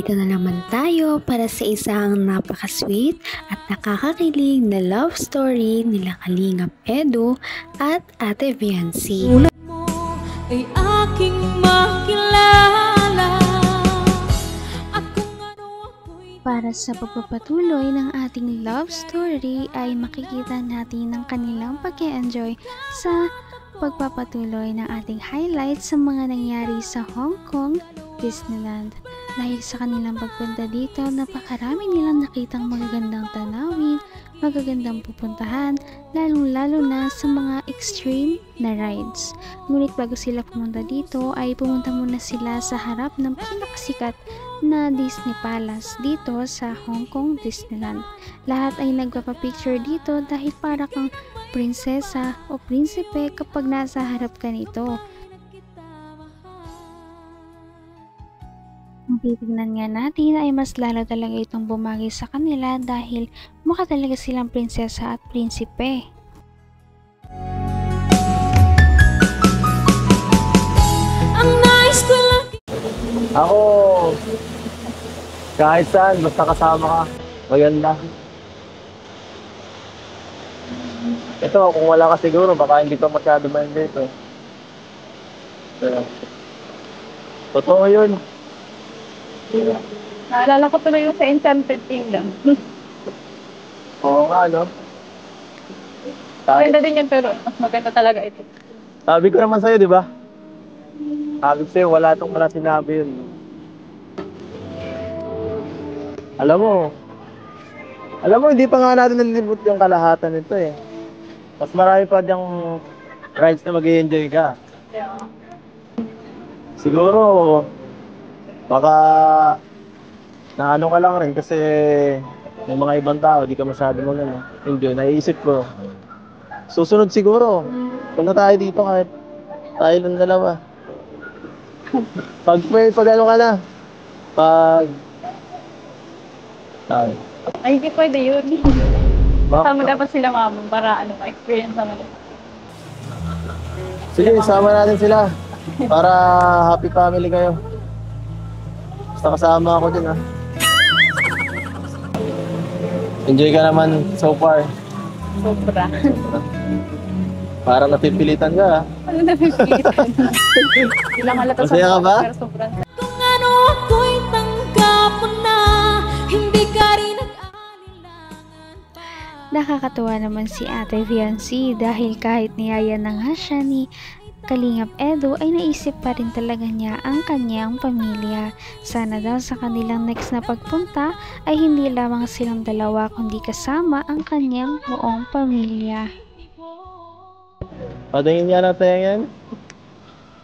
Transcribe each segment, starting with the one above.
Narito na naman tayo para sa isang napaka-sweet at nakakakilig na love story nila Kalingap Edu at Ate Viancy. Sulat mo ay aking makilala at kung ano ako'y... Para sa pagpapatuloy ng ating love story ay makikita natin ang kanilang pag-e-enjoy sa pagpapatuloy ng ating highlights sa mga nangyari sa Hong Kong Disneyland. Dahil sa kanilang pagpunta dito, napakarami nilang nakitang magagandang tanawin, magagandang pupuntahan, lalong-lalo na sa mga extreme na rides. Ngunit bago sila pumunta dito ay pumunta muna sila sa harap ng pinakasikat na Disney Palace dito sa Hong Kong Disneyland. Lahat ay nagpapapicture dito dahil para kang prinsesa o prinsipe kapag nasa harap ka nito. Kung titignan nga natin ay mas lalo talaga itong bumagay sa kanila dahil mukha talaga silang prinsesa at prinsipe. Ang nais ko lang... Ako, kahit saan, basta kasama ka, maganda. Ito, kung wala ka siguro, baka hindi pa masyado ma-enjoy. Totoo yun. Naalala ko tuloy yung sa Enchanted Kingdom. Oo nga, no? Maganda din yan pero mas maganda talaga ito. Sabi ko naman sa'yo, di ba? Sabi ko sa'yo, wala sinabi yun. Alam mo, hindi pa nga natin nalilibot yung kalahatan nito eh. Mas marami pa diyang rides na mag-i-enjoy ka. Yeah. Siguro, baka naano ka lang rin kasi may mga ibang tao, di ka masyado enjoy. Naiisip ko, susunod siguro, punta tayo dito kahit tayo lang dalawa. Pag ano ka na, tayo. Ay, hindi pwede yun. Bakit? Sama dapat sila mamang para ma-experience naman. Sige, sama natin sila para happy family kayo. Basta kasama ako din, ha. Enjoy ka naman so far. Sobra. Parang napipilitan ka, ha. Ano na pipilitan? Ilang halata Masaya ka ba? pero sobrang... Kung ano ako'y tanggap mo na, hindi ka rin nag-aalilangan pa. Nakakatuwa naman si Ate Viancy dahil kahit niyaya na nga siya ni Kalingap Edu ay naisip pa rin talaga niya ang kanyang pamilya. Sana daw sa kanilang next na pagpunta ay hindi lamang silang dalawa kundi kasama ang kanyang buong pamilya. Patingin niya natin yan.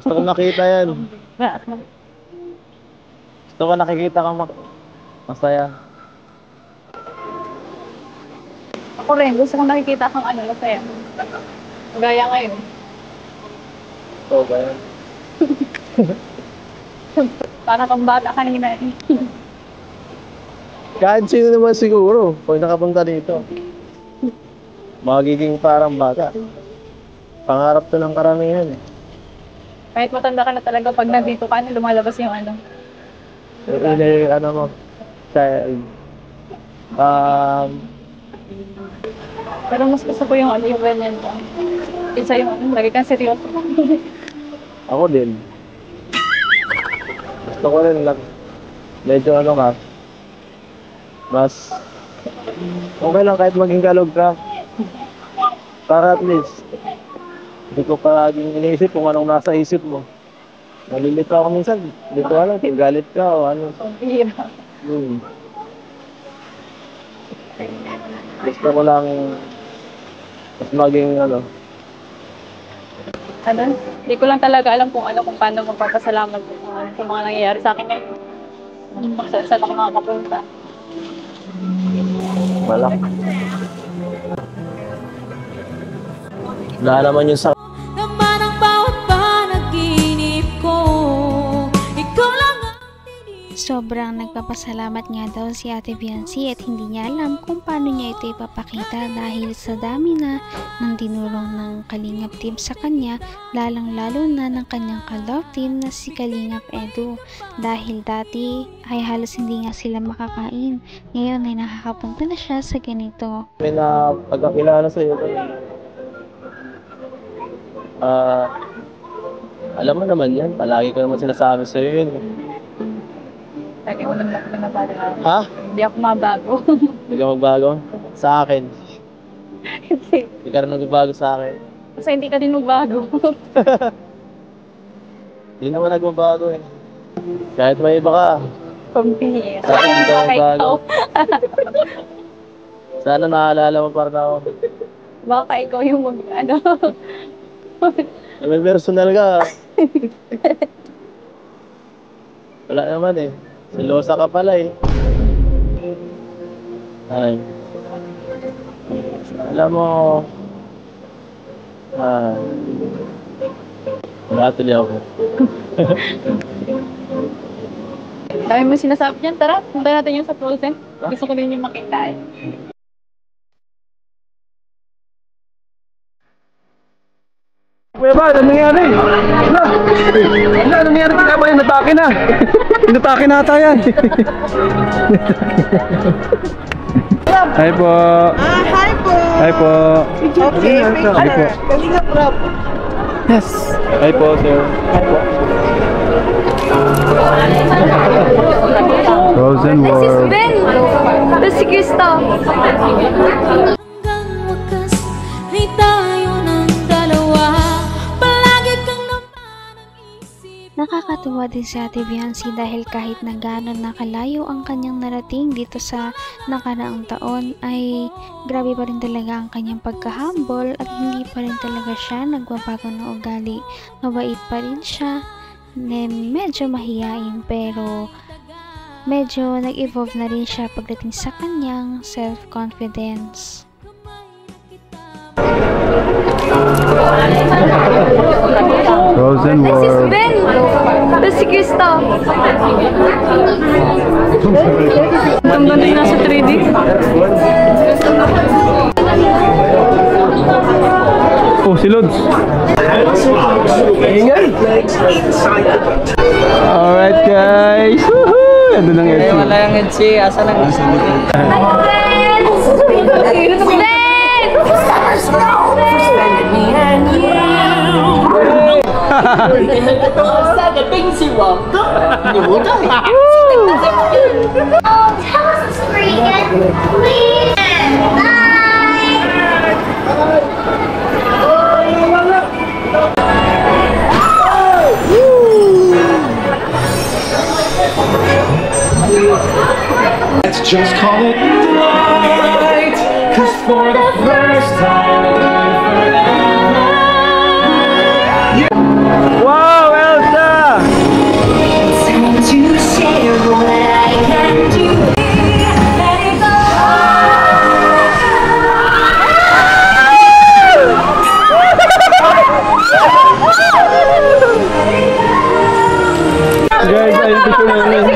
Gusto ko makita yan. Gusto ko nakikita kang masaya. Ako rin, gusto kong nakikita kang masaya. Gaya ngayon. Oo ba yan? Para kang bata kanina. Kahit sino naman siguro, kung nakapunta dito, magiging parang bata. Pangarap to ng karamihan eh. Kahit matanda ka na talaga pag nandito ka, lumalabas yung Ano mo, child. Pero mas gusto ko yung yung ganyan ko. Isa yung lagi kang seryoso. Ako din. Gusto ko rin lang. Medyo ka. Mas okay lang kahit maging kalog ka. Para at least hindi ko palaging iniisip kung anong nasa isip mo. Nalilito ako minsan. Hindi ko alam kung galit ka o ano. Hira. Gusto ko lang mas maging Hindi ko lang talaga alam kung paano magpapasalamat kung mga nangyayari sa akin ngayon. Saan ako makakapunta. wala. Wala naman yung sa Naman ang bawat panaginip ko, ikaw lang ang Sobrang nagpapasalamat nga daw si Ate Biancy at hindi niya alam kung paano niya ito ipapakita dahil sa dami na ng dinulong ng Kalingap team sa kanya, lalong-lalo na ng kanyang ka-love team na si Kalingap Edu. Dahil dati ay halos hindi nga sila makakain, ngayon ay nakakapunta na siya sa ganito. May na pagkakilala sa iyo. Alam mo naman yan, palagi ko naman sinasabi sa iyo yun. Lagi ko lang nabago. Ha? Hindi ako mabago. Hindi ka magbago? Sa akin. Hindi ka rin magbago sa akin. Kasi hindi ka din magbago. Hindi naman nagbabago eh. Kahit may iba ka. Pambihira. Sa akin hindi ka magbago. Ikaw. Sana naalala mo para na ako. Baka ikaw yung May personal ka. Wala naman eh. Silosa ka pala eh. Ay. Alam mo, wala tuloy ako. Dami mo sinasabi dyan. Tara, punta natin yung sa frozen. Gusto ko din yung makita eh. Kuya ba, ano nangyari? Ano nangyari? Tika ba yung natake na? Natake na ata yan. Hi po. Hi po. Hi po. Okay, Hi po. Kalingap Rob. Yes. Hi po, sir. Hi po. Frozen World. Ben! Si Krista! Hanggang wakas ay tayo ng dalawa. Palagi kang naman ang isip. Nakakatuwa din si Ate Biancy dahil kahit na gaano nakalayo ang kanyang narating dito sa nakaraang taon ay grabe pa rin talaga ang kanyang pagka-humble at hindi pa rin talaga siya nagbabago ng ugali. Mabait pa rin siya, medyo mahiyain pero medyo nag-evolve na rin siya pagdating sa kanyang self-confidence. Frozen World. Ben! Si Krista! Ang ganda yung nasa 3D. Oh, si Lods. Ingay. Alright guys. Woohoo! Ando ng Etsy. Wala yung Etsy. Asa lang Etsy? Tell us the story again, please. Let's just call it night, 'cause for the first time Wow, Elsa! It's time to share what I can do. Let it go. Guys, ayun picture namin.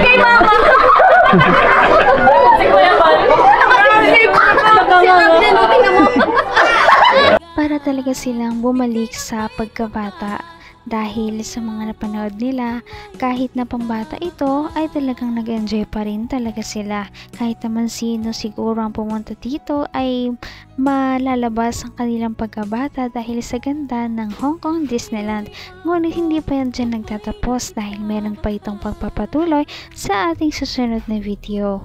Para talaga silang bumalik sa pagkabata dahil sa mga napanood nila, kahit na pambata ito ay talagang nag-enjoy pa rin talaga sila. Kahit naman sino siguro ang pumunta dito ay malalabas ang kanilang pagkabata dahil sa ganda ng Hong Kong Disneyland. Ngunit hindi pa yan dyan nagtatapos dahil meron pa itong pagpapatuloy sa ating susunod na video.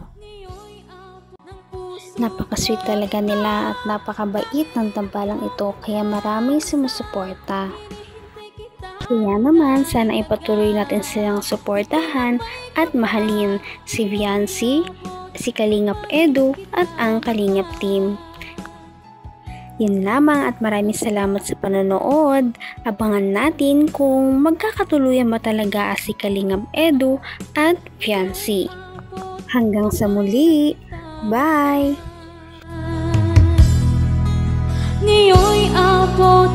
Napaka-sweet talaga nila at napakabait ng tambalang ito kaya maraming sumusuporta. Kaya naman sana ipatuloy natin silang suportahan at mahalin si Biancy, si Kalingap Edu at ang Kalingap team. Yun lamang at maraming salamat sa panonood. Abangan natin kung magkakatuluyan ba talaga si Kalingap Edu at Biancy. Hanggang sa muli! Bye! Ngayon'y abot